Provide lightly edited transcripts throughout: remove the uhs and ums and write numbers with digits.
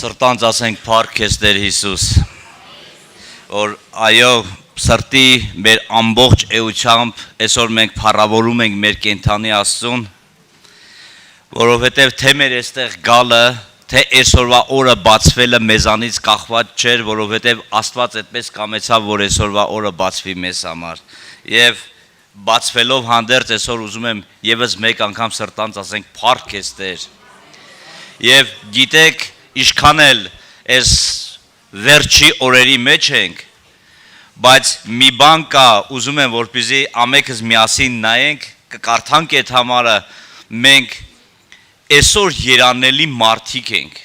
Սրտանց ասենք փառք քեզ Տեր Հիսուս, որ այո, սրտի մեր ամբողջ էությամբ այսօր մենք փառավորում ենք մեր կենթանի Աստծուն, որովհետև թե մեր այստեղ գալը, թե այսօրվա օրը բացվելը մեզանից կախված չէր, որովհետև Աստված այդպես կամեցավ, որ այսօրվա օրը բացվի մեզ համար։ Եվ բացվելով հանդերձ այսօր ուզում եմ եւս մեկ անգամ սրտանց ասենք փառք քեզ Տեր։ Եվ գիտեք, ինչքան էլ այս վերջի օրերի մեջ ենք, բայց մի բան կա, ուզում եմ որպեսզի ամենքս միասին նայենք, կկարդանք այդ համարը, մենք այսօր երանելի մարդիկ ենք։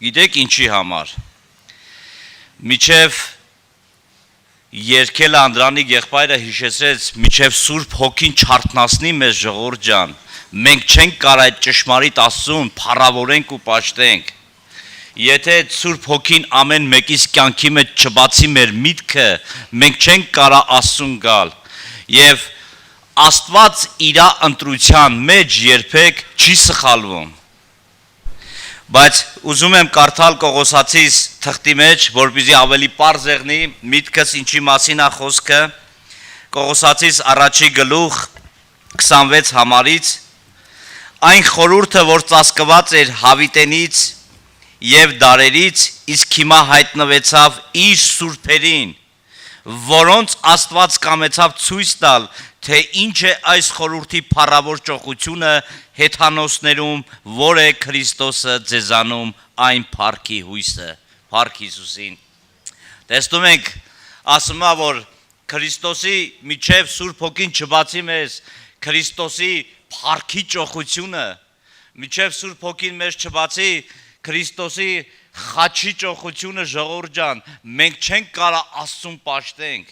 Գիտեք ինչի համար։ Միջև երկել Անդրանիկ եղբայրը հիշեցրեց, միջև Սուրբ Հոգին չարթնացնի մեզ ժողովուրդ ջան, մենք չենք կարող այդ ճշմարիտ Աստծուն փառավորենք ու պաշտենք։ Եթե Սուրբ Հոգին ամեն մեկիս կյանքի մեջ չբացի մեր միտքը, մենք չենք կարող Աստծուն գալ։ Եվ Աստված իր ընտրության մեջ երբեք չի սխալվում։ Բայց ուզում եմ կարդալ Կողոսացիս թղթի մեջ, որպեսզի ավելի պարզ եղնի միտքս ինչի մասին է խոսքը։ Կողոսացիս առաջի գլուխ 26 համարից այն խորհուրդը, որ ծածկված էր հավիտենից եւ դարերից, իսկ հիմա հայտնվեցավ իր սուրբերին, որոնց Աստված կամեցավ ցույց տալ, թե ինչ է այս խորհրդի փառավոր ճոխությունը հեթանոսներում, որ է Քրիստոսը ձեզանում այն փառքի հույսը, փառք Հիսուսին։ Տեսնում ենք, ասում է, որ Քրիստոսի միջև Սուրբ Հոգին չբացի մեզ Քրիստոսի փառքի ճոխությունը, միջև Սուրբ Հոգին մեզ չբացի Քրիստոսի խաչի ճոխությունը ժողովուրդ ջան, մենք չենք կարող Աստծուն պաշտենք։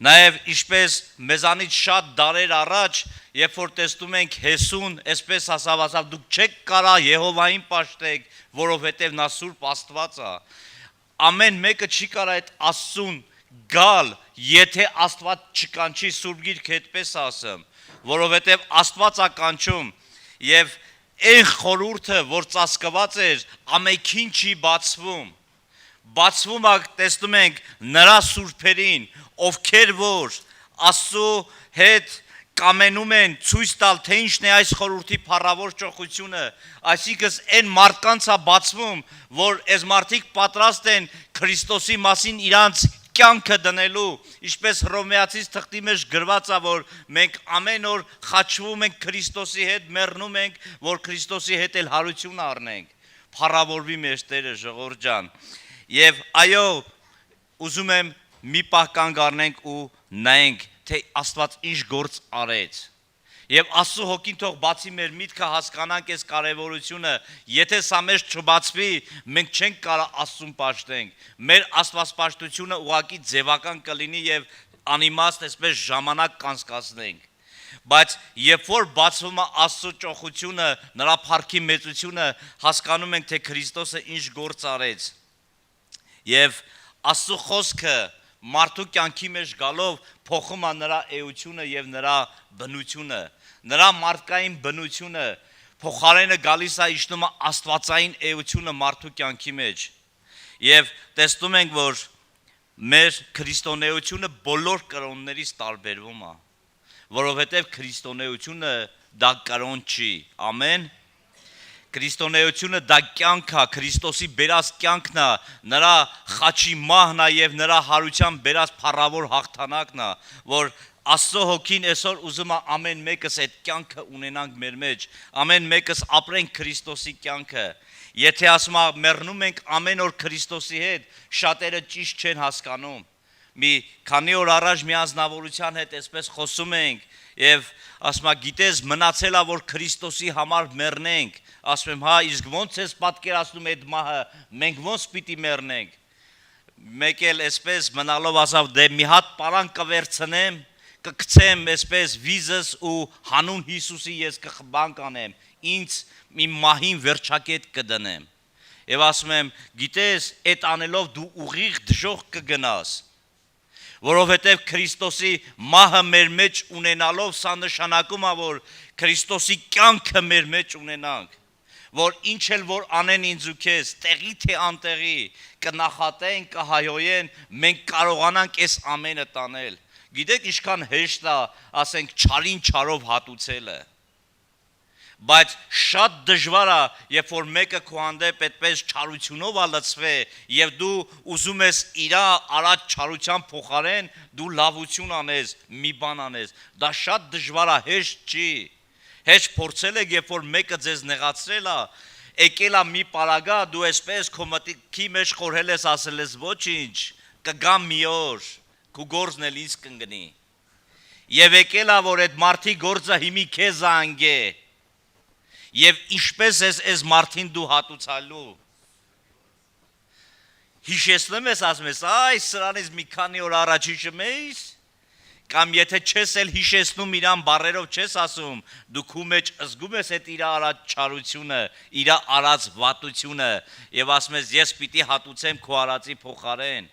Նաև ինչպես մեզանից շատ դարեր առաջ, երբ որ տեսնում ենք Հեսուն, այսպես ասավ, դուք չեք կարող Եհովային պաշտեք, որովհետև նա Սուրբ Աստված է։ Ամեն մեկը չի կարող այդ Աստծուն գալ, եթե Աստված չկանչի Սուրբ Գիրքը, այդպես ասեմ, որովհետև Աստված է կանչում եւ այն խորհուրդը, որ ծածկված էր, ամենքին չի բացվում։ Բացվում է, տեսնում ենք, նրա սուրբերին, ովքեր որ Աստծո հետ կամենում են ցույց տալ, թե ինչն է այս խորհրդի փառավոր ճոխությունը, այսինքն այն մարդկանց է բացվում, որ այս մարդիկ պատրաստ են Քրիստոսի մասին իրանց կյանքը դնելու, ինչպես Հռոմեացիս թղթի մեջ գրված է, որ մենք ամեն օր խաչվում ենք Քրիստոսի հետ, մեռնում ենք, որ Քրիստոսի հետ էլ հարություն առնենք։ Փառավորվի մեր Տերը ժողովուրդ ջան։ Եվ այո, ուզում եմ մի պահ կանգ առնենք ու նայենք, թե Աստված ինչ գործ արեց։ Եվ Աստծո Հոգին թող բացի մեր միտքը հասկանանք այս կարևորությունը, եթե սա մեզ չբացվի, մենք չենք կարող Աստծուն պաշտենք։ Մեր աստվածպաշտությունը ուղղակի ձևական կլինի եւ անիմաստ այսպես ժամանակ կանցկացնենք։ Բայց երբ որ բացվում է Աստծո ճոխությունը, նրա փառքի մեծությունը, հասկանում ենք, թե Քրիստոսը ինչ գործ արեց։ Եվ Աստծո խոսքը մարդու կյանքի մեջ գալով փոխում է նրա էությունը եւ նրա բնությունը, նրա մարդկային բնությունը, փոխարենը գալիս է իջնում է աստվածային էությունը մարդու կյանքի մեջ։ Եվ տեսնում ենք, որ մեր քրիստոնեությունը բոլոր կրոններից տարբերվում է, որովհետեւ քրիստոնեությունը դա կրոն չի։ Ամեն։ Քրիստոնեությունը դա կյանք է, Քրիստոսի բերած կյանքն է, նրա խաչի մահն է եւ նրա հարության բերած փառավոր հաղթանակն է, որ Աստծո Հոգին այսօր ուզում է ամեն մեկս այդ կյանքը ունենանք մեր մեջ, ամեն մեկս ապրենք Քրիստոսի կյանքը։ Եթե ասում է մեռնում ենք ամեն օր Քրիստոսի հետ, շատերը ճիշտ չեն հասկանում։ Մի քանի օր առաջ մի անձնավորության հետ այսպես խոսում ենք եւ ասում է գիտես մնացել է որ Քրիստոսի համար մեռնենք, ասում եմ հա իսկ ո՞նց ես պատկերացնում այդ մահը, մենք ո՞նց պիտի մեռնենք։ Մեկ էլ այսպես մնալով ասավ դե մի հատ պարան կվերցնեմ, կգցեմ այսպես վիզս ու հանուն Հիսուսի ես կխբան կանեմ, ինձ իմ մահին վերջակետ կդնեմ։ Եվ ասում եմ գիտես այդ անելով դու ուղիղ դժոխք կգնաս, որովհետև Քրիստոսի մահը մեր մեջ ունենալով սա նշանակում է, որ Քրիստոսի կյանքը մեր մեջ ունենանք, որ ինչ էլ որ անեն ինձ ու քեզ, տեղի թե անտեղի, կնախատեն, կհայոյեն, մենք կարողանանք այս ամենը տանել։ Գիտեք ինչքան հեշտ է, ասենք, չարին չարով հատուցելը։ Բայց շատ դժվար է, երբ որ մեկը քո հանդեպ այդպես չարությունով ալծվե եւ դու ուզում ես իր արած չարության փոխարեն դու լավություն անես, մի բան անես։ Դա շատ դժվար է, հեշտ չի։ Հեշտ փորձել եք, երբ որ մեկը ձեզ նեղացրել է, եկել է մի պարագա, դու այսպես քո մտքի մեջ խորհել ես, ասել ես ոչինչ, կգա մի օր, քո գործն էլ ինձ կընկնի։ Եվ եկել է, որ այդ մարդի գործը հիմի քեզ անգե։ Եվ ինչպես ես մարդին դու հատուցալու։ Հիշեցնում ես, ասում ես, այ սրանից մի քանի օր առաջ հիշում ես, կամ եթե չես էլ հիշեցնում իրան բառերով չես ասում, դու քո մեջ զգում ես այդ իր արած չարությունը, իր արած վատությունը, եւ ասում ես, ես պիտի հատուցեմ քո արածի փոխարեն։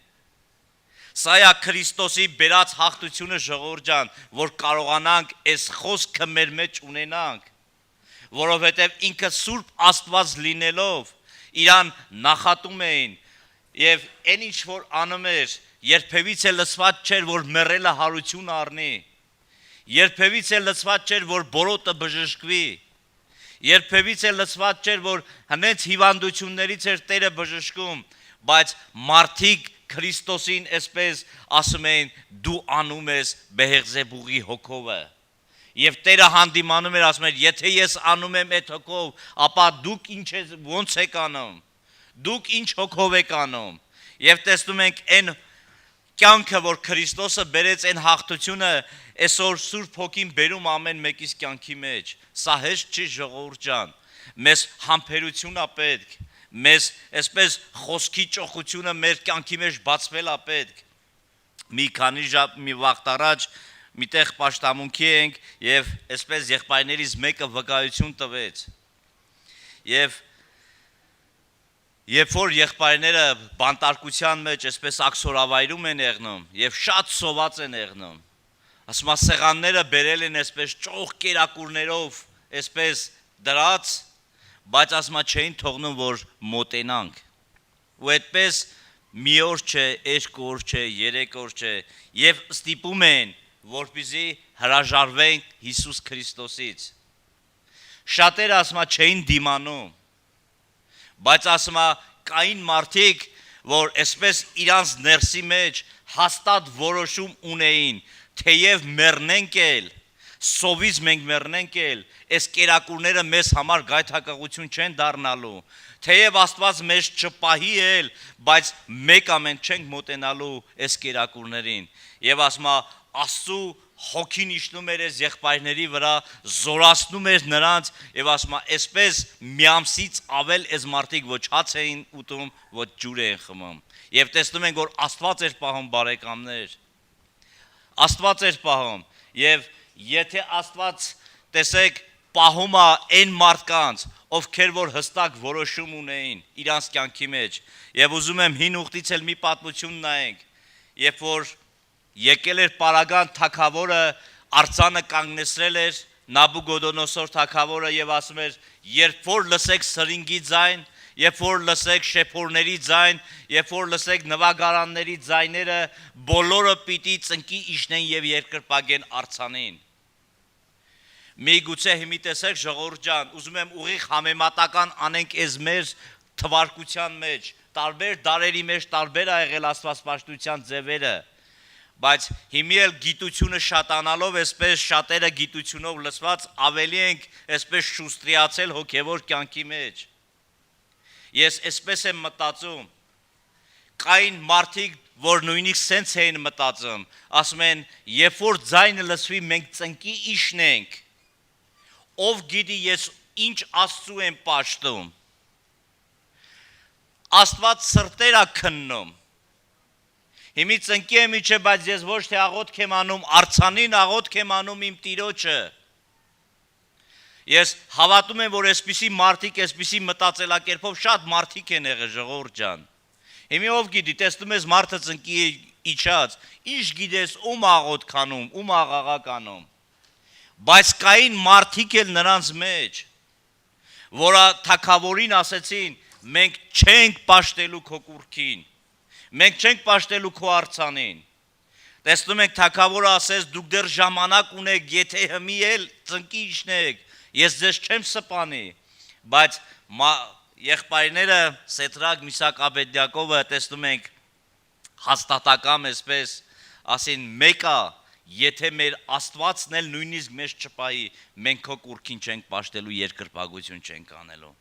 Սա է Քրիստոսի բերած հաղթությունը, ժողովուրդ ջան, որ կարողանանք այս խոսքը մեր մեջ ունենանք, որովհետև ինքը Սուրբ Աստված լինելով իրան նախատում էին եւ այն ինչ որ անում էր, երբևիցե լցված չէր, որ մեռելը հարություն առնի, երբևիցե լցված չէր, որ բորոտը բժշկվի, երբևիցե լցված չէր, որ հենց հիվանդություններից էր Տերը բժշկում, բայց մարդիկ Քրիստոսին այսպես ասում էին, դու անում ես Բեհեղզեբուղի հոգովը։ Եվ Տերը հանդիմանում էր, ասում էր, եթե ես անում եմ այդ հոգով, ապա դուք ոնց եք անում, դուք ինչ հոգով եք անում։ Եվ տեսնում ենք այն կյանքը, որ Քրիստոսը բերեց, այն հաղթությունը, այսօր Սուրբ Հոգին բերում ամեն մեկիս կյանքի մեջ։ Սա հեշտ չի, ժողովուրդ ջան, մեզ համբերություն է պետք, մեզ այսպես խոսքի ճոխությունը մեր կյանքի մեջ բացվել է պետք։ Մի վաղ առաջ միտեղ պաշտամունքի ենք եւ այսպես եղբայրներից մեկը վկայություն տվեց։ Եվ երբ որ եղբայրները բանտարկության մեջ այսպես աքսորավայրում են եղնում եւ շատ սոված են եղնում, ասում է սեղանները բերել են այսպես ճոխ կերակուրներով այսպես դրած, բայց ասում է չէին թողնում որ մոտենանք։ Ու այդպես մի օր չէ, երկու օր չէ, երեք օր չէ եւ ստիպում են որպեսզի հրաժարվենք Հիսուս Քրիստոսից։ Շատերը ասում է չէին դիմանում, բայց ասում է կային մարդիկ, որ այսպես իրանց ներսի մեջ հաստատ որոշում ունեին, թեև մեռնենք էլ, սովից մենք մեռնենք էլ, այս կերակուրները մեզ համար գայթակղություն չեն դառնալու, թեև Աստված մեզ չպահի էլ, բայց մեկ ամեն չենք մոտենալու այս կերակուրներին։ Եվ ասում է Աստծու հոգին իջնում էր այս եղբայրների վրա, զորացնում էր նրանց եւ ասում է այսպես մի ամսից ավել այս մարդիկ ոչ հաց էին ուտում, ոչ ջուր էին խմում։ Եվ տեսնում ենք որ Աստված էր պահում բարեկամներ։ Աստված էր պահում եւ եթե Աստված տեսեք պահում է այն մարդկանց, ովքեր որ հստակ որոշում ունեին իրանց կյանքի մեջ։ Եվ ուզում եմ հին ուխտից էլ մի պատմություն նայենք, երբ որ եկել էր Պարագան թագավորը, արձանը կանգնեցրել էր Նաբուգոդոնոսոր թագավորը եւ ասում էր, երբ որ լսեք սրինգի ձայն, երբ որ լսեք շեփորների ձայն, երբ որ լսեք նվագարանների ձայները, բոլորը պիտի ծնկի իջնեն եւ երկրպագեն արձանին։ Միգուցե հիմի տեսեք ժողովուրդ ջան, ուզում եմ ուղիղ համեմատական անենք այս մեր թվարկության մեջ, տարբեր դարերի մեջ տարբեր ա եղել աստվածպաշտության ձևերը, բայց հիմի էլ գիտությունը շատանալով, այսպես շատերը գիտությունով լսված ավելի ենք այսպես շուստրիացել հոգևոր կյանքի մեջ։ Ես այսպես եմ մտածում, կային մարդիկ, որ նույնիսկ սենց էին մտածում, ասում են, երբ որ ձայնը լսվի, մենք ծնկի իջնենք, ով գիտի ես ինչ Աստծու եմ պաշտում, Աստված սրտեր ա քննում, հիմի ծնկի եմ իջե, բայց ես ոչ թե աղոթք եմ անում, արձանին աղոթք եմ անում իմ Տիրոջը։ Ես հավատում եմ, որ այսպիսի մարդիկ, այսպիսի մտածելակերպով շատ մարդիկ են եղել ժողովուրդ ջան։ Հիմի ով գիտի, տեսնում ես մարդը ծնկի իջած, ինչ գիտես ում աղոթք անում, ում աղաղակ անում։ Բայց կային մարդիկ էլ նրանց մեջ, որը թագավորին ասեցին, մենք չենք պաշտելու քո կուրքին, մենք չենք պաշտելու քո արձանին։ Տեսնում եք, թագավորը ասեց, դուք դեռ ժամանակ ունեք, եթե հմի էլ ծնկի իջնեք, ես ձեզ չեմ սպանի, բայց եղբայրները Սեդրակ, Միսակ, Աբեդնեգովը տեսնում ենք հաստատակամ այսպես ասին մեկը, եթե մեր Աստվածն էլ նույնիսկ մեզ չպահի, մենք քո կուրքին չենք պաշտելու, երկրպագություն չենք անելու։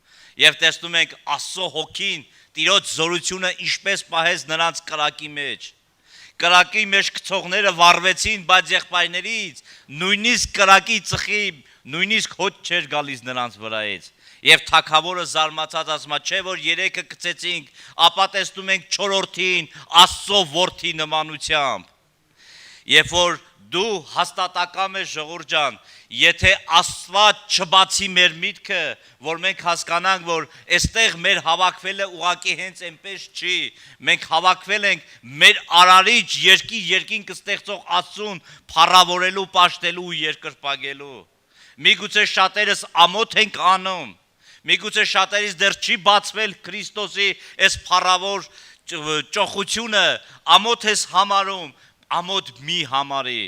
Եվ տեսնում ենք Աստծո հոգին, Տիրոջ զորությունը ինչպես պահեց նրանց կրակի մեջ։ Կրակի մեջ գցողները վառվեցին, բայց եղբայրներից նույնիսկ կրակի ծխի, նույնիսկ հոտ չէր գալիս նրանց վրայից։ Եվ թագավորը զարմացած ասում է, չէ որ երեքը գցեցինք, ապա տեսնում ենք չորրորդին Աստծո որդի նմանությամբ։ Երբ որ դու հաստատակամ ես ժողովուրդ ջան, եթե Աստված չբացի մեր միտքը, որ մենք հասկանանք, որ այստեղ մեր հավաքվելը ուղղակի հենց այնպես չի, մենք հավաքվել ենք մեր արարիչ երկինք ստեղծող Աստծուն փառավորելու, պաշտելու ու երկրպագելու։ Միգուցե շատերս ամոթ ենք անում, միգուցե շատերից դեռ չի բացվել Քրիստոսի այս փառավոր ճոխությունը, ամոթ ես համարում, ամոթ մի համարի,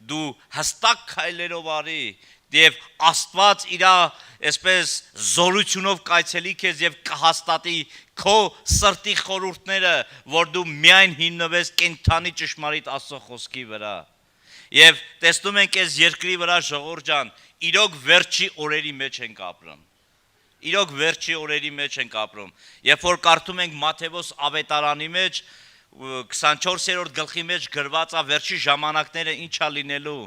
դու հստակ քայլերով արի, եւ Աստված իր այսպես զորությունով կայցելի քեզ եւ կհաստատի քո սրտի խորհուրդները, որ դու միայն հիմնվես կենթանի ճշմարիտ Աստծո խոսքի վրա։ Եվ տեսնում ենք այս երկրի վրա ժողովուրդ ջան, իրոք վերջի օրերի մեջ ենք ապրում։ Իրոք վերջի օրերի մեջ ենք ապրում։ Երբ որ կարդում ենք Մատթեոս ավետարանի մեջ 24-րդ գլխի մեջ գրված է վերջի ժամանակները ինչա լինելու։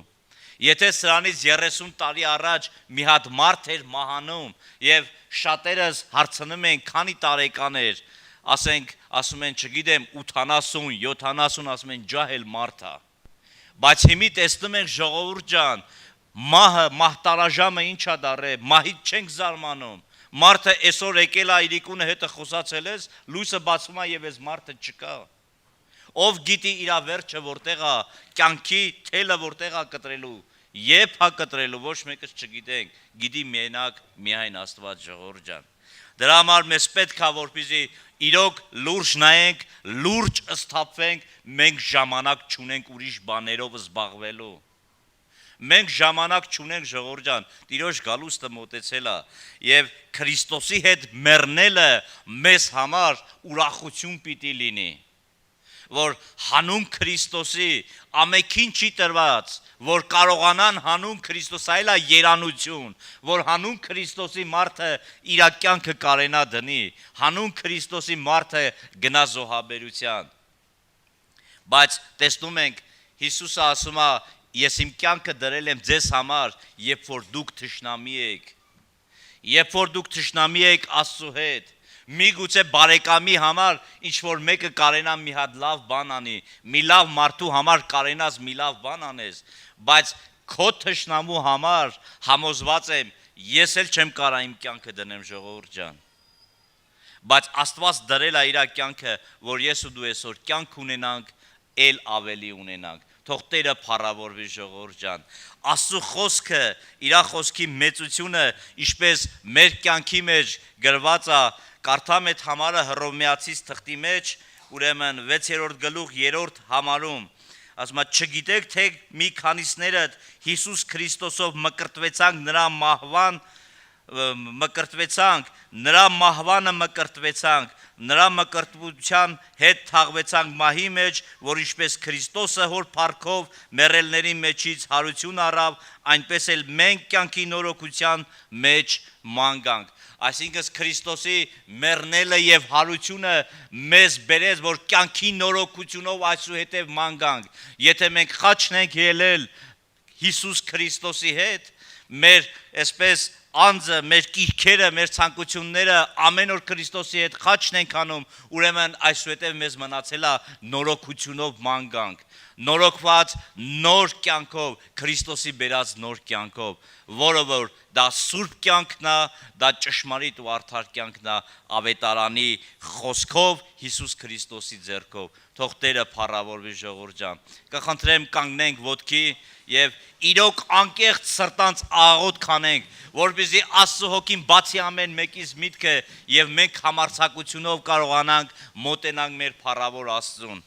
Եթե սրանից 30 տարի առաջ մի հատ մարդ էր մահանում եւ շատերս հարցնում են քանի տարեկան էր, ասում են չգիտեմ 80, 70, ասում են ջահել մարդ է։ Բայց հիմի տեսնում ենք ժողովուրդ ջան, մահտարաժամը ինչա դարել, մահից չենք զարմանում։ Մարդը այսօր եկել է իրիկունը հետը խոսացել ես, լույսը բացվում է եւ այս մարդը չկա։ Ով գիտի իր վերջը որտեղ է, կյանքի թելը որտեղ է կտրելու, երբ է կտրելու, ոչ մեկս չգիտենք, գիտի միայն Աստված ժողովուրդ ջան։ Դրա համար մեզ պետք է որպեսզի իրոք լուրջ նայենք, լուրջ սթափվենք, մենք ժամանակ չունենք ուրիշ բաներով զբաղվելու։ Մենք ժամանակ չունենք ժողովուրդ ջան, Տիրոջ գալուստը մոտեցել է եւ Քրիստոսի հետ մեռնելը մեզ համար ուրախություն պիտի լինի, որ հանուն Քրիստոսի ամենքին չի տրված, որ կարողանան հանուն Քրիստոսի այլ է երանություն, որ հանուն Քրիստոսի մարդը իր կյանքը կարենա դնի, հանուն Քրիստոսի մարդը գնա զոհաբերության։ Բայց տեսնում ենք Հիսուսը ասում է, ես իմ կյանքը դրել եմ ձեզ համար, երբ որ դուք թշնամի եք, երբ որ դուք թշնամի եք Աստծո հետ, միգուցե բարեկամի համար ինչ որ մեկը կարենա մի հատ լավ բան անի, մի լավ մարդու համար կարենաս մի լավ բան անես, բայց քո թշնամու համար համոզված եմ, ես էլ չեմ կարա իմ կյանքը դնեմ ժողովուրդ ջան։ Բայց Աստված դրել է իր կյանքը, որ ես ու դու այսօր կյանք ունենանք, ել ավելի ունենանք։ Թող Տերը փառավորվի ժողովուրդ ջան։ Աստծո խոսքը, իր խոսքի մեծությունը, ինչպես մեր կյանքի մեջ գրված է, կարդամ այդ համարը Հռոմեացիս թղթի մեջ, ուրեմն 6-րդ գլուխ 3-րդ համարում, ասում է չգիտեք թե մի քանիսներդ Հիսուս Քրիստոսով մկրտվեցանք նրա մահվան մկրտվեցանք, նրա մահվանը մկրտվեցանք, նրա մկրտության հետ թաղվեցանք մահի մեջ, որ ինչպես Քրիստոսը հոր փառքով մեռելների մեջից հարություն առավ, այնպես էլ մենք կյանքի նորոգության մեջ ման գանք։ Այսինքն Քրիստոսի մեռնելը եւ հարությունը մեզ բերեց, որ կյանքի նորոգությունով այսուհետև ման գանք։ Եթե մենք խաչն ենք ելել Հիսուս Քրիստոսի հետ, մեր այսպես անձը, մեր կիրքերը, մեր ցանկությունները ամեն օր Քրիստոսի հետ խաչն ենք անում, ուրեմն այսուհետև մեզ մնացել է նորոգությունով ման գանք, նորոգված նոր կյանքով, Քրիստոսի բերած նոր կյանքով, որը որ դա սուրբ կյանքն է, դա ճշմարիտ ու արդար կյանքն է ավետարանի խոսքով Հիսուս Քրիստոսի ձեռքով։ Թող Տերը փառավորվի ժողովուրդ ջան։ Կխնդրեմ կանգնենք ոտքի եւ իրոք անկեղծ սրտանց աղոթք անենք, որպեսզի Աստծո հոգին բացի ամեն մեկից միտքը եւ մենք համարձակությունով կարողանանք մոտենանք մեր փառավոր Աստծուն։